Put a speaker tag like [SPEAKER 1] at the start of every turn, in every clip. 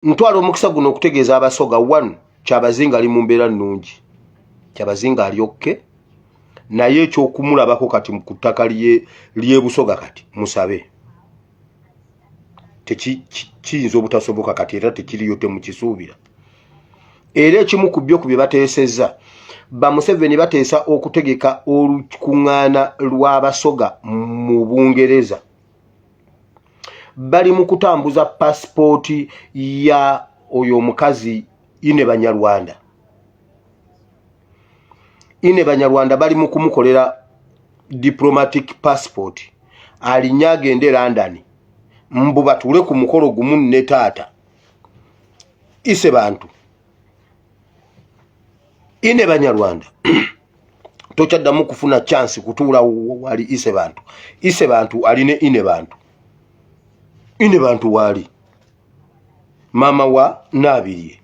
[SPEAKER 1] ntwala omukisa guno okutegeeza abasoga 1 Kyabazinga ali mu mbeera nnungi. Kyabazinga ali okke, naye ekyokumulabako kati ku ttaka ly'e Busoga kati musabe. Kiyinza obutasoboka kati era tekiriyo temukisuubira. Era ekimu ku byo ku bye bateesezza, Museveni bateesa okutegeka olukuŋŋaana lw'abasoga mu Bungereza. Bali mu kutambuza passipooti ya oyo omukazi Ine Banyarwanda. Ine Banyarwanda bali mu kumukolera diplomatic passport. Alinya agende London. Mbu batule ku mukolo gumu ne taata. Ise bantu. Ine Banyarwanda. Tokyaddamu kufuna chance kutuula wali ise bantu. Ise bantu aline ine bantu. Ine bantu wali. Mama wa Nabiriye.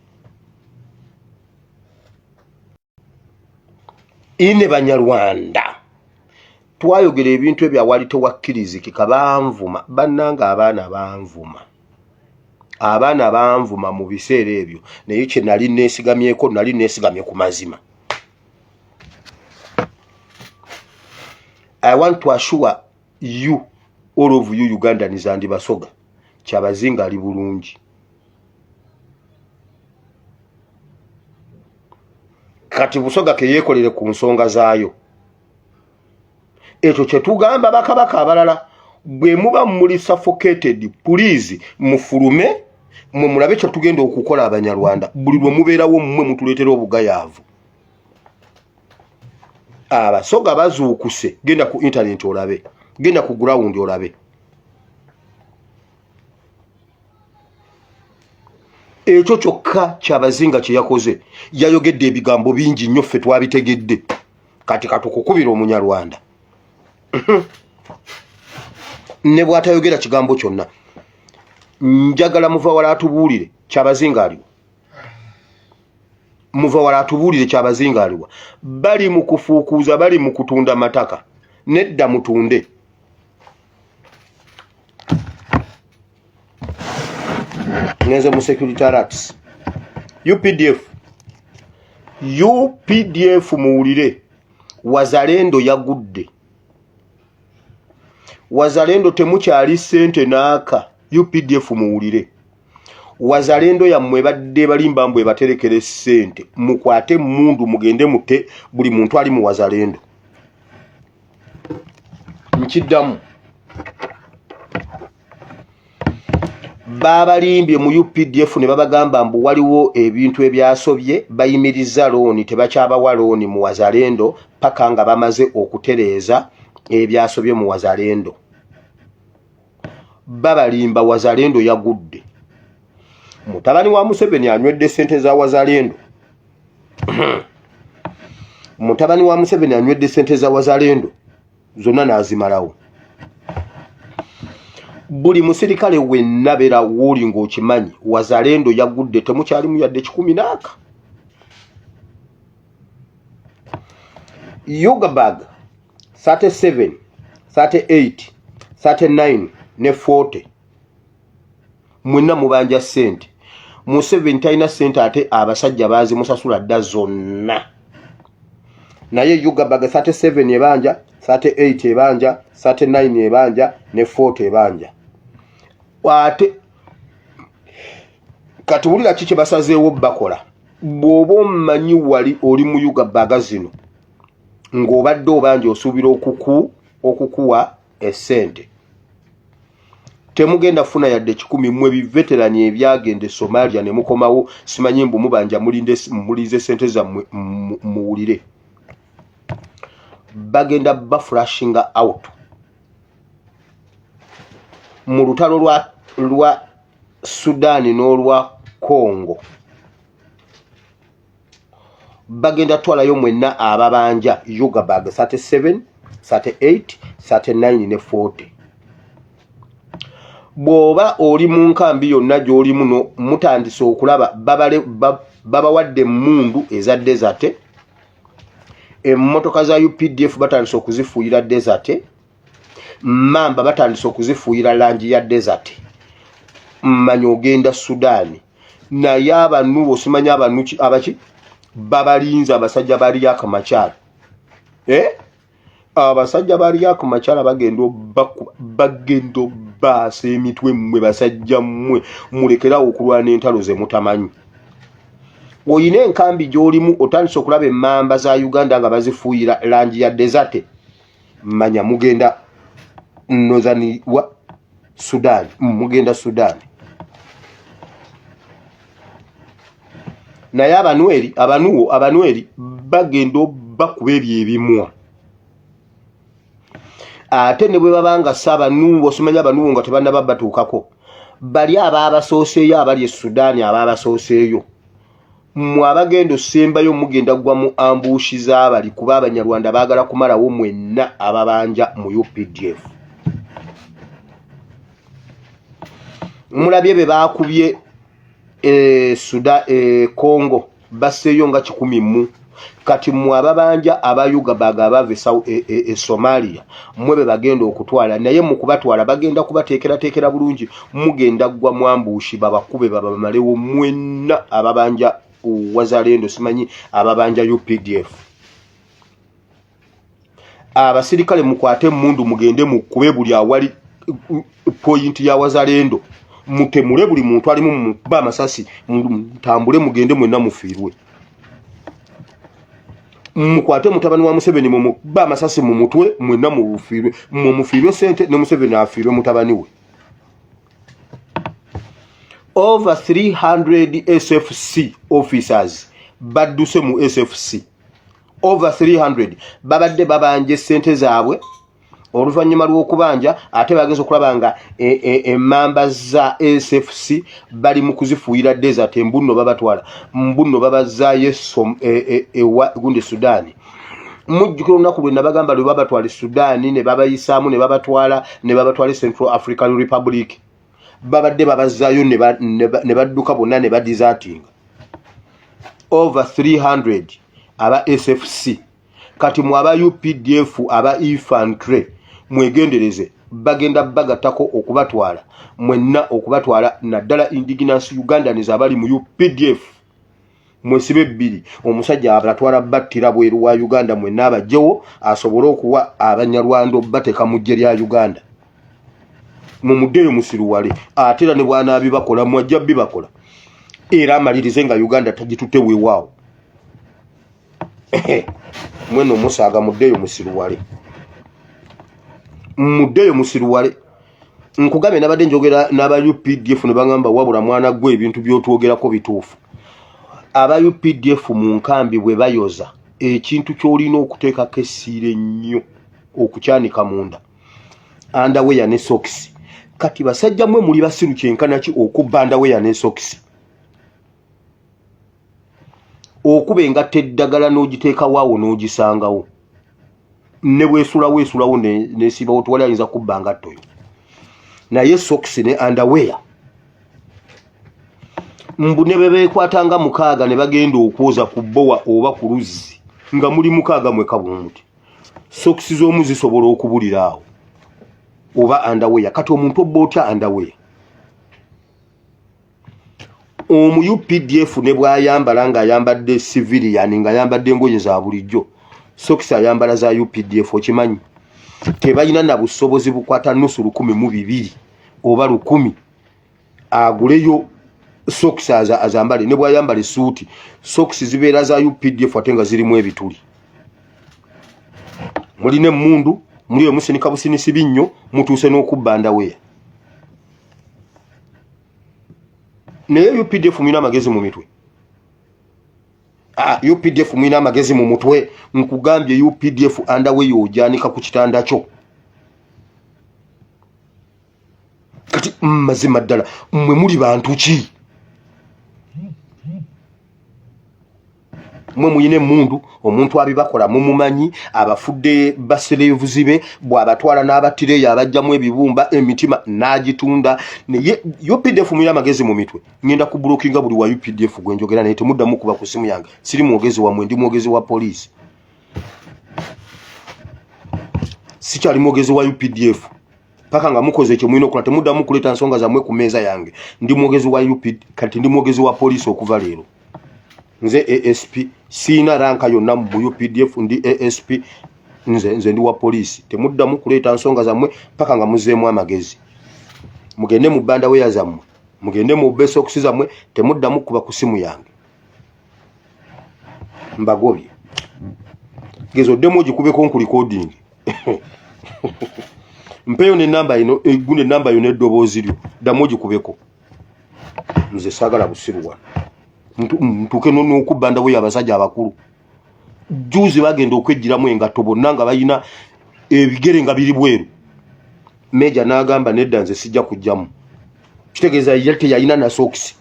[SPEAKER 1] Ine Banyarwanda. Twayogera ebintu ebya wali tewakkirizikika banvuma bannanga abaana banvuma. Abaana banvuma mu biseera ebyo naye kye nali neesigamyeko nali neesigamye ku mazima. I want to assure you, all of you Ugandans and Basoga, Kyabazinga ali bulungi. Kati Busoga ke yeekolere ku nsonga zaayo. Ekyo kye tugamba bakabaka abalala bwe muba muli suffocated, please mufulume mulabe kye tugenda okukola Abanyarwanda. Buli lwe mubeerawo mmwe mutuleetera obugayaavu. Abasoga bazuukuse, genda ku internet olabe, genda ku ground olabe. Ekyo kyokka Kyabazinga kye yakoze, yayogedde ebigambo bingi nnyo ffe twabitegedde. Kati katukukubira Omunyarwanda. Ne bw'atayogera kigambo kyonna. Njagala muva wala atubuulire Kyabazinga aliwa. Muva wala atubuulire Kyabazinga aliwa. Bali mu kufuukuuza, bali mu kutunda mataka. Nedda mutunde. Ngenze mu security alerts. UPDF muwulire. Wazalendo yagudde. Wazalendo temukyali ssente naaka. UPDF muwulire. Wazalendo yammwe badde balimba mbwe baterekere ssente. Mukwate mundu mugende mute buli muntu ali mu wazalendo. Nkiddamu. Babalimbye mu UPDF ne babagamba mbu waliwo ebintu ebyasobye bayimiriza looni tebakyabawa looni mu wazalendo paka nga bamaze okutereeza ebyasobye mu wazalendo. Babalimba wazalendo yagudde. Mutabani wa Museveni anywedde ssente za wazalendo. Mutabani wa Museveni anywedde ssente za wazalendo zonna n'azimalawo. Buli musirikale wenna beera wuli ng'okimanyi wazalendo yagudde temukyalimu yadde 10 Yugabag 37, 38, 39 ne 40 mwenna mubanja ssente. Museveni talina ssente ate abasajja baazimusasula dda zonna. Naye Yugabag 37 ebanja, 38 ebanja, 39 ebanja ne 40 ebanja. Ate kati wulira kiki basazeewo bakola. Bw'oba omumanyi wali oli mu Yugabag zino ng'obadde obanja osuubira okukuwa essente, temugenda funa yadde 10 mmwe biveterani ebyagende Somalia ne mukomawo simanyi mbu mubanja mulinze ssente zammwe muwulire. Bagenda baflashinga out mu lutalo lwa Sudani n'olwa Congo. Bagenda twalayo mwenna ababanja Yugabag 37, 38, 39 ne 40. Bw'oba oli mu nkambi yonna gy'oli muno mutandise okulaba babawadde emmundu eza desert. Emmotoka za UPDF batandise okuzifuuyira desert. Mamba batandise okuzifuuyira langi ya desert. Mmanyi ogenda Sudani naye abantu osimanya abantu abaki babalinza abasajja bali akamachara abasajja bali akamachara bagendo baasa emitwe mmwe basajja mmwe mulekera okulwana entalo ze mutamanyi oyina enkambi gy'olimu otandise okulaba emmamba za Uganda nga bazifuuyira langi ya desert manya mugenda Northern wa Sudan mugenda Sudan naye abanueri bagendo bakuba ebyo ebimwa ate ne bwe babanga sabanuwo osimanya abanuwo nga tebannaba batuukako bali ababasooseeyo abali e Sudan ababasooseeyo mmwe abagendo sembayo mugenda gwa mu ambushi z'abali kuba Abanyarwanda baagala kumalawo mwenna ababanja mu UPDF mulabye be baakubye Sudan Congo baseeyo nga 100 kati mmwe ababanja abayuga baga bave Somalia mmwe be bagenda okutwala naye mu kubatwala bagenda kubateekera bulungi mugenda gwa mu ambushi babakube babamalewo mwenna ababanja Wazalendo simanyi ababanja UPDF abasirikale mukwate mundu mugende mukube buli awali point ya Wazalendo mutemule buli muntu ali mu ba masasi mutambule mugende mwenna mufiirwe mukwate mutabani wa Museveni mu ba masasi mu mutwe mwenna mufiirwe sente ne Museveni afiirwe mutabani we over 300 SFC officers baduse mu SFC over 300 babadde babanje sente zaabwe oluvanyuma lw'okubanja ate bageze okulaba nga emmamba za SFC bali mu kuzifuuyira desert embunno babatwala mbunno babazaayo gundi Sudani mujjukira olunaku lwe nabagamba lwe babatwala Sudani ne babayisaamu ne babatwala Central African Republic babadde babazaayo ne badduka bonna ne badesertinga over 300 aba SFC kati mu aba UPDF aba infantry mwegendereze bagenda bagatako okubatwala mwenna okubatwala naddala indigenous Ugandans abali mu UPDF mwesibe bbiri omusajja abatwala battira bweru wa Uganda mwenna abajjewo asobole okuwa Abanyarwanda bateka mu ggye lya Uganda mumuddeyo musiruwale atera ne bwana abibakola mwajja bibakola era amalirize nga Uganda tagitutte weewaawo mweno musaaga muddeyo musiruwale nkugambe nabadde njogera n'aba UPDF ne bangamba wabula mwana gwe ebintu by'otwogerako bituufu aba UPDF mu nkambi bwe bayoza ekintu ky'olina okuteekako essiire nnyo okukyanika munda underwear ne socks kati basajja mwe muli basiru kyenkana ki okubba underwear ne socks okuba engatta eddagala n'ogiteeka waawo n'ogisangawo ne weesulawo nesibawo tuwali ayinza kubba ngattoyo naye socks ne underwear mbu ne bebeekwatanga 6 ne bagenda okwoza ku bbowa oba ku luzzi nga muli 6 mweka bumuti socks z'omu zisobola okubulira awo oba underwear kati omuntu obba otya underwear omu UPDF ne bw'ayambala ng'ayambadde civilian ng'ayambadde engoye za bulijjo socks ayambala za UPDF okimanyi tebalina na busobozi bukwata nusu 1,200 oba 1,000 aguleyo socks azambale ne bw'ayambala suuti socks zibeera za UPDF ate nga zirimu ebituli muline mundu muli omusinika businisi binnyo mutuuse n'okubba underwear naye UPDF mwina amagezi mu mitwe UPDF mwina amagezi mu mutwe nkugambye UPDF underwear ojanika ku kitanda kyo kati mazima ddala mmwe muli bantu ki mwe muyine mundu omuntu abibakola mumumanyi abafudde baserevuzi be bw'abatwala n'abatireyo abajjamu ebibumba emitima n'agitunda naye UPDF mwina amagezi mu mitwe ngenda ku blockinga buli wa UPDF gwenjogera naye temuddamu kuba ku simu yange siri mwogezi wamwe ndi mwogezi wa poliisi sikyali mwogezi wa UPDF paka nga mukoze kye mwino okola temuddamu kuleeta nsonga zammwe ku meeza yange. Ndi mwogezi wa UPD kati ndi mwogezi wa poliisi okuva leero. Nze ASP siina ranka yonna mu UPDF ndi ASP nze ndi wa poliisi. Temuddamu kuleeta nsonga zammwe paka nga muzeemu amagezi. Mugende mu banda weya zammwe. Mugende mu besokusi zammwe temuddamu kuba ku simu yange. Mbagobye. Gezo demo jikubeko ku recording. Mpeyo ne namba ino egunde namba yo ne dobozi lyo. Damo jikubeko. Nze sagala busirwa. Mtuke no okubanda we abasajja abakulu. Juzi bagenda okwejjiramu engato bonna nga bayina ebigere nga biri bweru. Meja n'agamba nedda nze sijja kujjamu. Kitegeeza yate yalina na socks.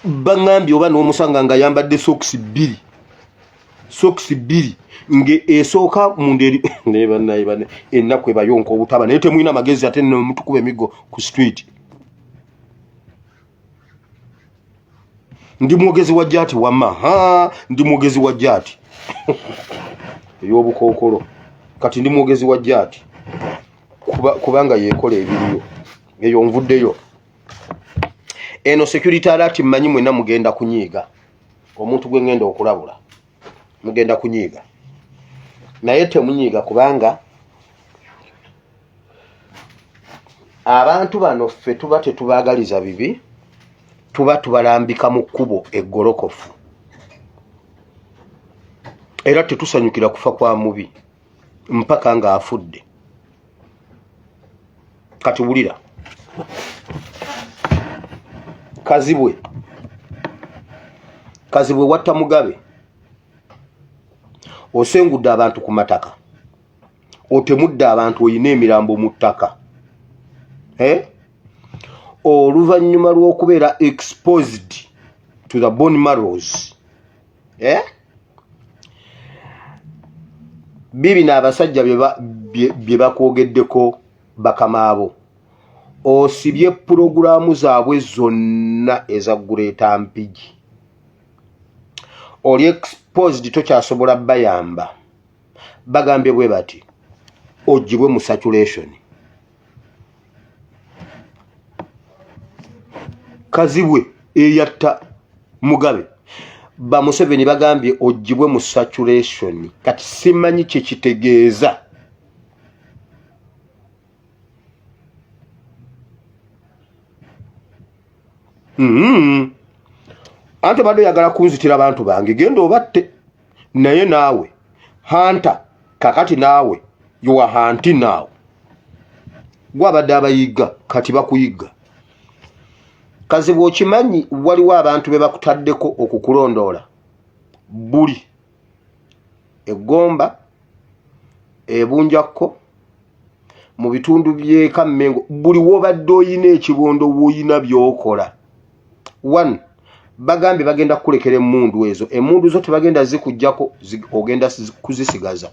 [SPEAKER 1] Bangambye oba n'omusanga nga yambadde socks 2. Socks 2 nge esooka munderi neba ennaku ebayonka obutaba naye temwina magezi ate ne mutukuba emigo ku street. Ndi mwogezi wa jati wamma ndi mwogezi wa jati ey'obukookolo kati ndi mwogezi wa jati kubanga yeekola ebiriyo eyo nvuddeyo. Eno security alert mmanyi mwenna mugenda kunyiiga omuntu gwe ngenda okulabula mugenda kunyiiga naye temunyiiga kubanga abantu bano ffe tuba tetubaagaliza bibi tuba tubalambika mu kkubo eggolokofu era tetusanyukira kufa kwa mubi mpaka nga afudde. Kati wulira Kazibwe watta Mugabe osengudde abantu ku mataka otemudde abantu oyina emirambo mu ttaka oluvannyuma lw'okubeera exposed to the bone marrows bibi n'abasajja bye bakwogeddeko bakamaabo osibye pulogulaamu zaabwe zonna eza Greater Mpigi. Oli exposed tokyasobola bayamba bagambye bwe bati ogibwe mu saturation. Kazibwe eyatta Mugabe ba Museveni bagambye ogibwe mu saturation kati simanyi kye kitegeeza. Ante bado yagala kunzitira abantu bange genda obatte naye naawe hanta kakati naawe you are hunting now. Gwabadde abayiga kati bakuyiga. Kazibwe okimanyi waliwo abantu be bakutaddeko okukulondoola buli Egomba Ebunjakko mu bitundu by'eka Mmengo buli wobadde oyina ekibondo woyina byokola. 1 bagambye bagenda kulekera emmundu ezo emmundu zo tebagenda zikujjako ogenda kuzisigaza.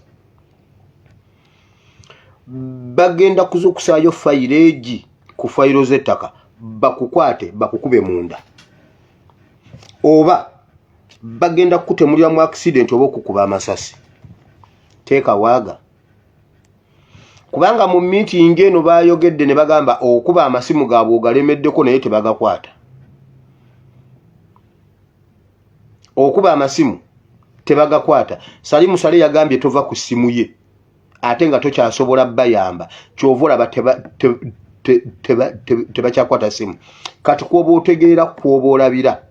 [SPEAKER 1] Bagenda kuzukusaayo faireegi ku fairo z'ettaka bakukwate bakukube munda oba bagenda kutemulira mu accident oba okukuba amasasi. Teeka waaga kubanga mu meeting eno bayogedde ne bagamba okuba amasimu gaabwe ogalemeddeko naye tebagakwata. Okuba amasimu tebagakwata. Salimu Sale yagambye tova ku simu ye ate nga tokyasobola bayamba kyova olaba tebakyakwata simu. Kati kwoba otegeera kwoba olabira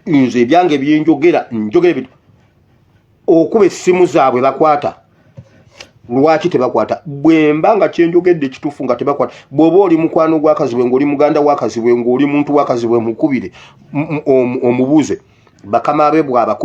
[SPEAKER 1] nze ebyange byenjogera njogera okuba essimu zaabwe bakwata. Lwaki tebakwata? Bwemba nga kyenjogedde kituufu nga tebakwata. Bw'oba oli mukwano gwa Kazibwe ng'oli muganda wa Kazibwe ng'oli muntu wa Kazibwe mukubire omubuuze bakama be bw'abakubire